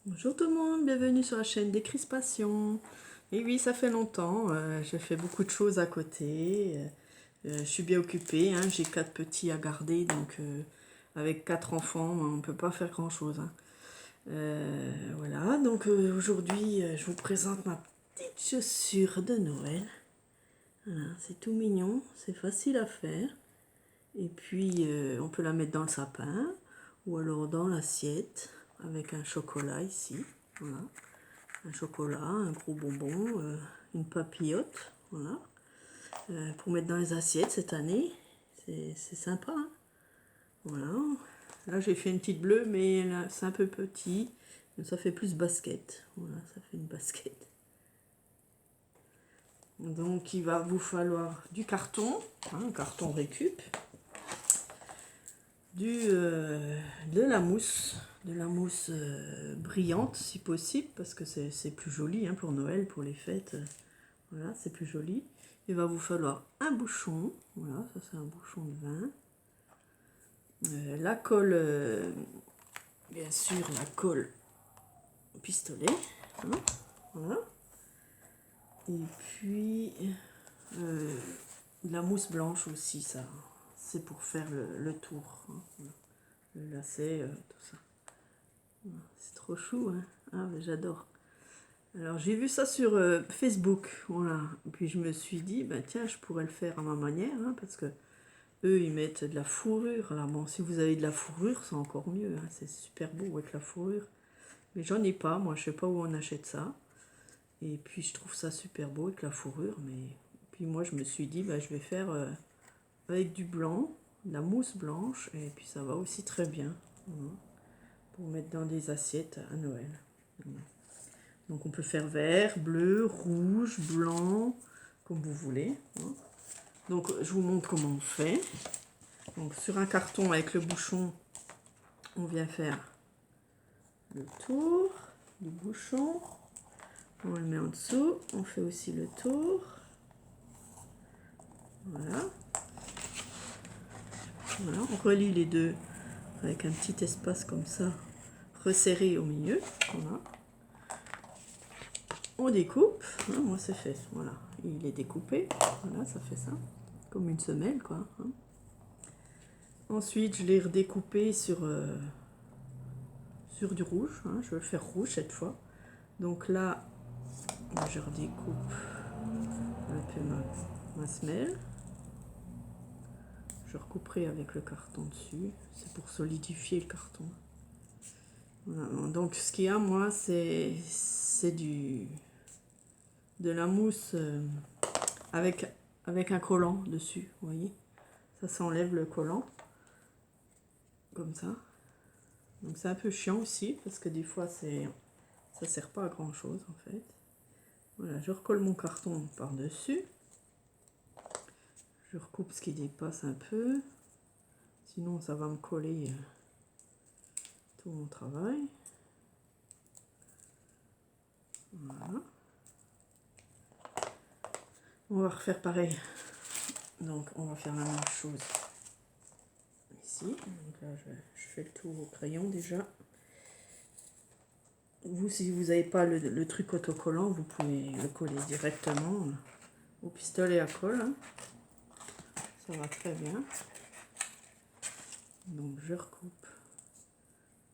Bonjour tout le monde, bienvenue sur la chaîne Décrispation. Et oui, ça fait longtemps, j'ai fait beaucoup de choses à côté, je suis bien occupée, hein, j'ai 4 petits à garder, donc avec 4 enfants, on ne peut pas faire grand chose. Hein. Voilà, donc aujourd'hui, je vous présente ma petite chaussure de Noël. Voilà, c'est tout mignon, c'est facile à faire. Et puis, on peut la mettre dans le sapin ou alors dans l'assiette avec un chocolat ici. Voilà, un chocolat, un gros bonbon, une papillote. Voilà, pour mettre dans les assiettes cette année. C'est sympa. Hein, voilà, là j'ai fait une petite bleue, mais là c'est un peu petit. Ça fait plus basket. Voilà, ça fait une basket. Donc il va vous falloir du carton, hein, un carton récup. De la mousse brillante si possible, parce que c'est plus joli hein, pour Noël, pour les fêtes. Voilà, c'est plus joli. Il va vous falloir un bouchon, voilà, ça c'est un bouchon de vin. La colle, bien sûr, la colle au pistolet. Hein, voilà. Et puis, la mousse blanche aussi, ça, c'est pour faire le tour. Hein, voilà. Le lacet, tout ça. C'est trop chou, hein. Ah, j'adore. Alors, j'ai vu ça sur Facebook, voilà. Et puis, je me suis dit, ben tiens, je pourrais le faire à ma manière, hein, parce que eux, ils mettent de la fourrure. Alors, bon, si vous avez de la fourrure, c'est encore mieux, hein. C'est super beau avec la fourrure. Mais j'en ai pas, moi, je sais pas où on achète ça. Et puis, je trouve ça super beau avec la fourrure. Mais puis, moi, je me suis dit, ben, je vais faire avec du blanc, de la mousse blanche, et puis ça va aussi très bien. Voilà, pour mettre dans des assiettes à Noël. Donc on peut faire vert, bleu, rouge, blanc, comme vous voulez. Donc je vous montre comment on fait. Donc sur un carton avec le bouchon, on vient faire le tour du bouchon. On le met en dessous. On fait aussi le tour. Voilà. Voilà, on relie les deux avec un petit espace comme ça, resserré au milieu. Voilà. On découpe, hein, moi c'est fait, voilà, il est découpé, voilà, ça fait ça, comme une semelle quoi. Hein. Ensuite je l'ai redécoupé sur du rouge, hein, je vais le faire rouge cette fois. Donc là, je redécoupe un peu ma semelle. Je recouperai avec le carton dessus, c'est pour solidifier le carton. Voilà. Donc ce qu'il y a moi c'est de la mousse avec un collant dessus, vous voyez. Ça s'enlève le collant, comme ça. Donc c'est un peu chiant aussi, parce que des fois ça sert pas à grand chose en fait. Voilà, je recolle mon carton par-dessus. Je recoupe ce qui dépasse un peu. Sinon ça va me coller tout mon travail. Voilà. On va refaire pareil. Donc on va faire la même chose ici. Donc là je fais le tour au crayon déjà. Vous, si vous n'avez pas le truc autocollant, vous pouvez le coller directement au pistolet à colle. Hein. Ça va très bien. Donc je recoupe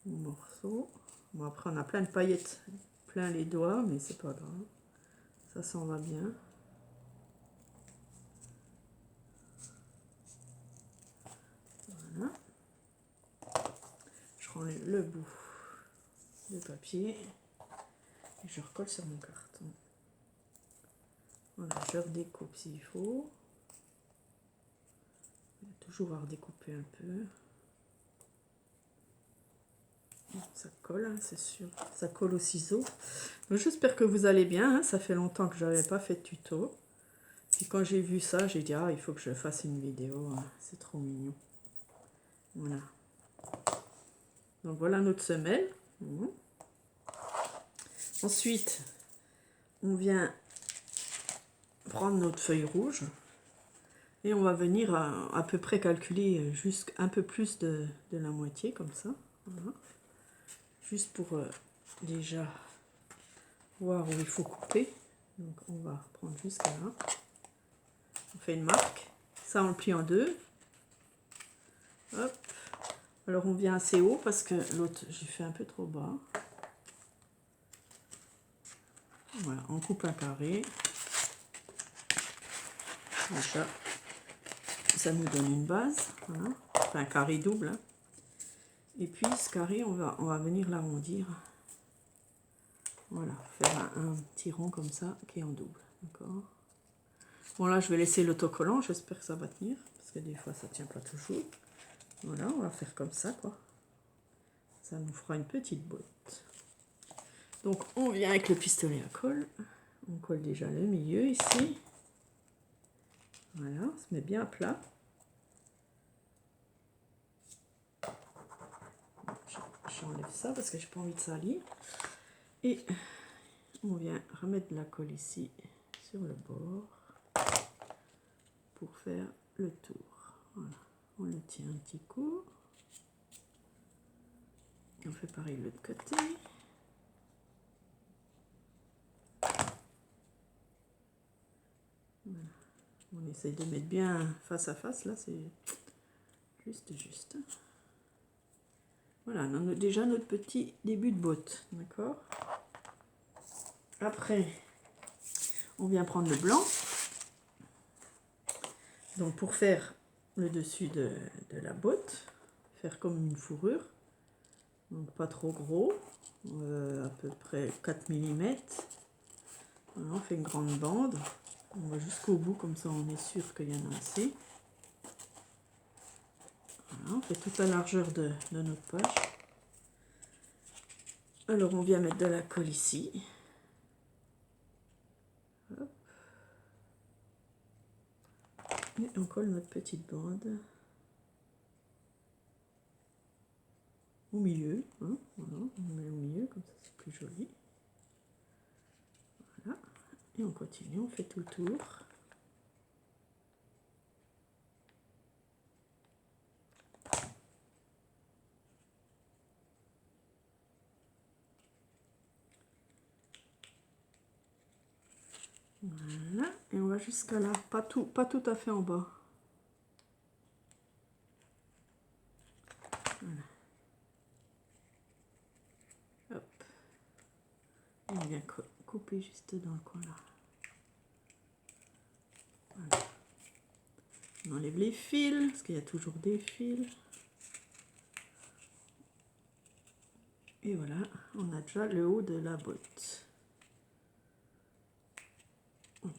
mon morceau. Bon, après on a plein de paillettes, plein les doigts, mais c'est pas grave. Ça s'en va bien. Voilà. Je prends le bout de papier et je recolle sur mon carton. Voilà, je redécoupe s'il faut. Toujours à redécouper un peu. Ça colle, hein, c'est sûr. Ça colle au ciseau. J'espère que vous allez bien. Hein. Ça fait longtemps que je n'avais pas fait de tuto. Puis quand j'ai vu ça, j'ai dit, ah, il faut que je fasse une vidéo. Hein. C'est trop mignon. Voilà. Donc voilà notre semelle. Ensuite, on vient prendre notre feuille rouge. Et on va venir à peu près calculer juste un peu plus de la moitié, comme ça. Voilà. Juste pour déjà voir où il faut couper. Donc on va prendre jusqu'à là. On fait une marque. Ça on le plie en deux. Hop. Alors on vient assez haut parce que l'autre j'ai fait un peu trop bas. Voilà, on coupe un carré. Déjà, ça nous donne une base. Voilà. Enfin, un carré double. Hein. Et puis ce carré, on va venir l'arrondir. Voilà, faire un petit rond comme ça qui est en double. D'accord. Bon là, je vais laisser l'autocollant. J'espère que ça va tenir parce que des fois, ça tient pas toujours. Voilà, on va faire comme ça, quoi. Ça nous fera une petite botte. Donc, on vient avec le pistolet à colle. On colle déjà le milieu ici. Voilà, on se met bien à plat. J'enlève ça parce que j'ai pas envie de salir. Et on vient remettre de la colle ici sur le bord pour faire le tour. Voilà, on le tient un petit coup. On fait pareil de l'autre côté. Voilà. On essaye de mettre bien face à face, là c'est juste. Voilà, on a déjà notre petit début de botte, d'accord. Après, on vient prendre le blanc. Donc pour faire le dessus de la botte, faire comme une fourrure, donc pas trop gros, à peu près 4 mm. Voilà, on fait une grande bande, on va jusqu'au bout, comme ça on est sûr qu'il y en a assez. Voilà, on fait toute la largeur de notre poche. Alors on vient mettre de la colle ici. Hop. Et on colle notre petite bande au milieu. Hein, voilà, on met au milieu, comme ça c'est plus joli. Voilà. Et on continue, on fait tout le tour. Voilà, et on va jusqu'à là, pas tout à fait en bas. Voilà. Hop. Et on vient couper juste dans le coin là. Voilà. On enlève les fils, parce qu'il y a toujours des fils. Et voilà, on a déjà le haut de la botte. Ok.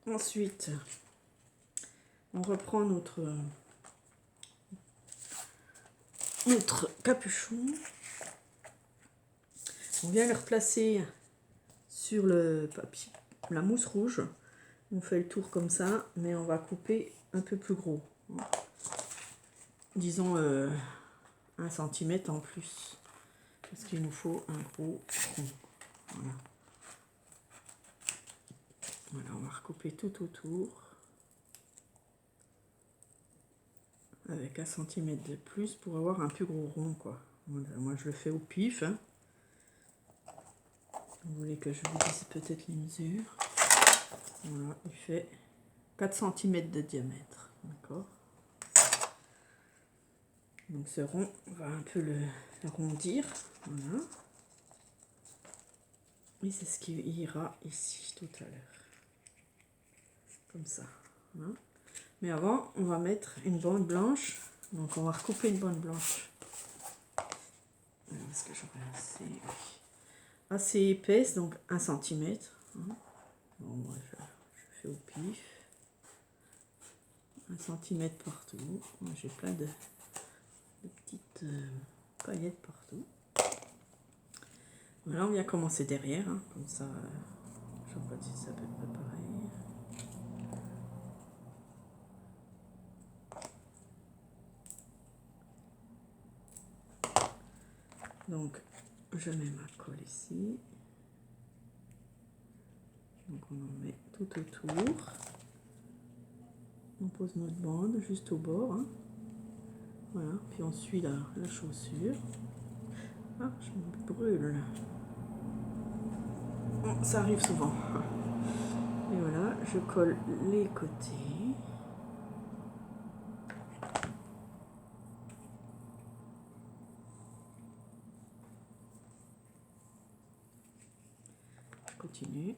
Ensuite, on reprend notre capuchon. On vient le replacer sur le papier, la mousse rouge. On fait le tour comme ça, mais on va couper un peu plus gros. Disons 1 cm en plus. Parce qu'il nous faut un gros rond. Voilà. Voilà, on va recouper tout autour. Avec 1 cm de plus pour avoir un plus gros rond, quoi. Voilà, moi je le fais au pif. Hein. Vous voulez que je vous dise peut-être les mesures. Voilà, il fait 4 cm de diamètre. D'accord. Donc ce rond, on va un peu l'arrondir. Voilà. Et c'est ce qui ira ici tout à l'heure. Comme ça. Hein. Mais avant, on va mettre une bande blanche. Donc on va recouper une bande blanche. Est-ce que j'aurai assez épaisse, donc 1 cm. Hein. Bon, moi je fais au pif. 1 cm partout. J'ai plein de petites paillettes partout. Voilà, on vient commencer derrière, hein, comme ça, je vois pas si c'est à peu près pareil. Donc, je mets ma colle ici. Donc, on en met tout autour. On pose notre bande juste au bord. Hein. Voilà, puis on suit la chaussure. Ah, je me brûle. Bon, ça arrive souvent. Et voilà, je colle les côtés. Je continue.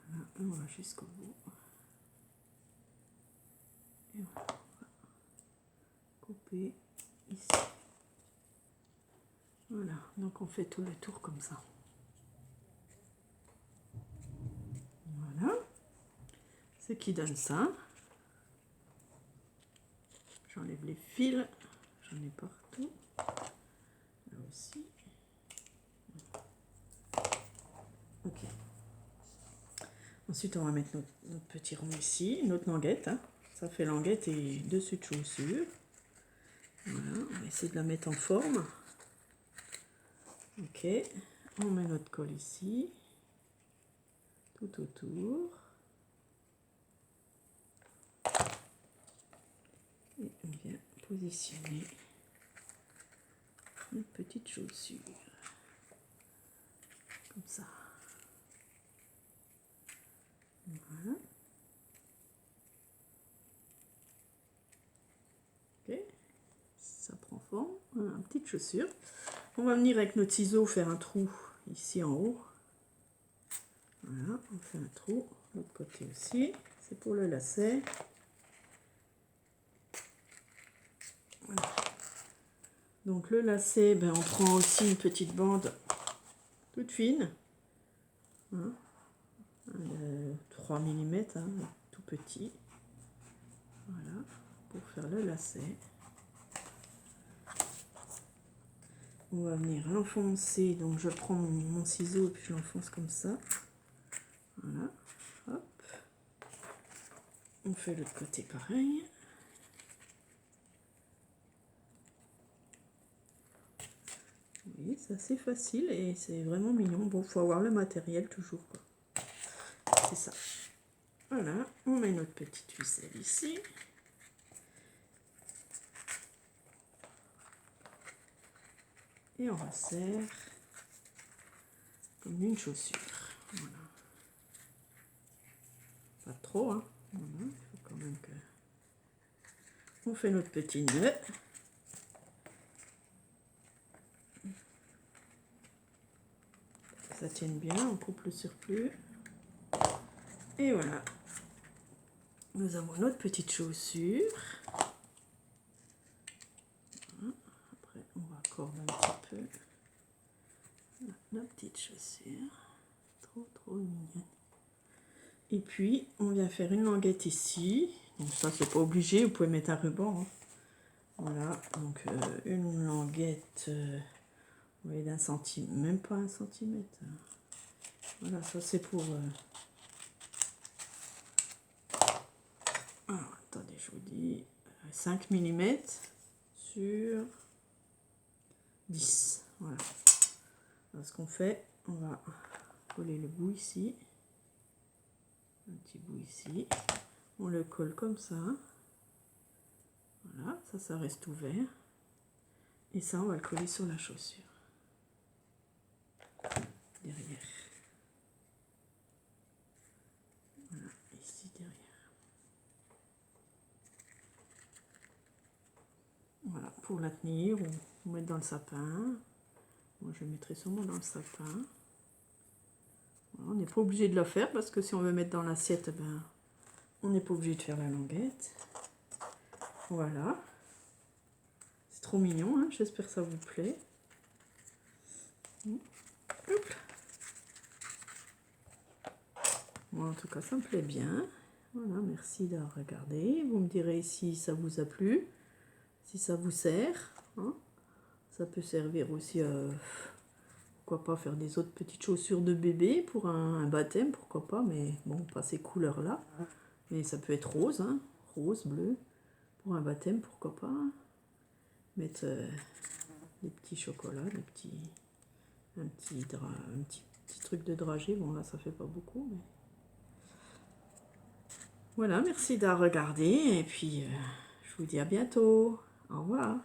Voilà, on va jusqu'au bout. Et on va couper ici. Voilà, donc on fait tout le tour comme ça. Voilà, ce qui donne ça. J'enlève les fils, j'en ai partout. Là aussi. Ok. Ensuite, on va mettre notre petit rond ici, notre languette. Hein. Ça fait languette et dessus de chaussure. Voilà, on va essayer de la mettre en forme. Ok, on met notre colle ici, tout autour. Et on vient positionner notre petite chaussure. Comme ça. Voilà. Ok, ça prend forme. Voilà, une petite chaussure. On va venir avec notre ciseau faire un trou ici en haut. Voilà, on fait un trou. L'autre côté aussi. C'est pour le lacet. Voilà. Donc le lacet, ben, on prend aussi une petite bande toute fine. Hein, 3 mm, hein, tout petit. Voilà, pour faire le lacet. On va venir l'enfoncer, donc je prends mon ciseau et puis je l'enfonce comme ça. Voilà, hop. On fait l'autre côté pareil. Oui, c'est assez facile et c'est vraiment mignon. Bon, faut avoir le matériel toujours, quoi. C'est ça. Voilà, on met notre petite ficelle ici. Et on resserre comme une chaussure. Voilà. Pas trop, hein. Voilà, il faut quand même que... On fait notre petit nœud. Ça tienne bien, on coupe le surplus. Et voilà. Nous avons notre petite chaussure. Après, on va cordon un petit peu. Notre petite chaussure. Trop mignonne. Et puis, on vient faire une languette ici. Donc ça, c'est pas obligé, vous pouvez mettre un ruban. Hein. Voilà, donc une languette oui, d'un centimètre, même pas 1 centimètre. Voilà, ça c'est pour... Alors, attendez, je vous dis 5 mm sur 10. Voilà. Alors, ce qu'on fait, on va coller le bout ici. Un petit bout ici. On le colle comme ça. Voilà, ça reste ouvert. Et ça, on va le coller sur la chaussure. Derrière. Voilà, ici derrière. Voilà, pour la tenir ou mettre dans le sapin. Moi, je le mettrai sûrement dans le sapin. Voilà, on n'est pas obligé de la faire parce que si on veut mettre dans l'assiette, ben, on n'est pas obligé de faire la languette. Voilà. C'est trop mignon, hein, j'espère que ça vous plaît. Hop. Moi, en tout cas, ça me plaît bien. Voilà, merci d'avoir regardé. Vous me direz si ça vous a plu, si ça vous sert. Hein. Ça peut servir aussi à, pourquoi pas, faire des autres petites chaussures de bébé pour un baptême, pourquoi pas, mais bon, pas ces couleurs-là. Mais ça peut être rose, hein, rose, bleu, pour un baptême, pourquoi pas. Mettre des petits chocolats, un petit Petit truc de dragée, bon là ça fait pas beaucoup, mais... Voilà, merci d'avoir regardé, et puis je vous dis à bientôt. Au revoir.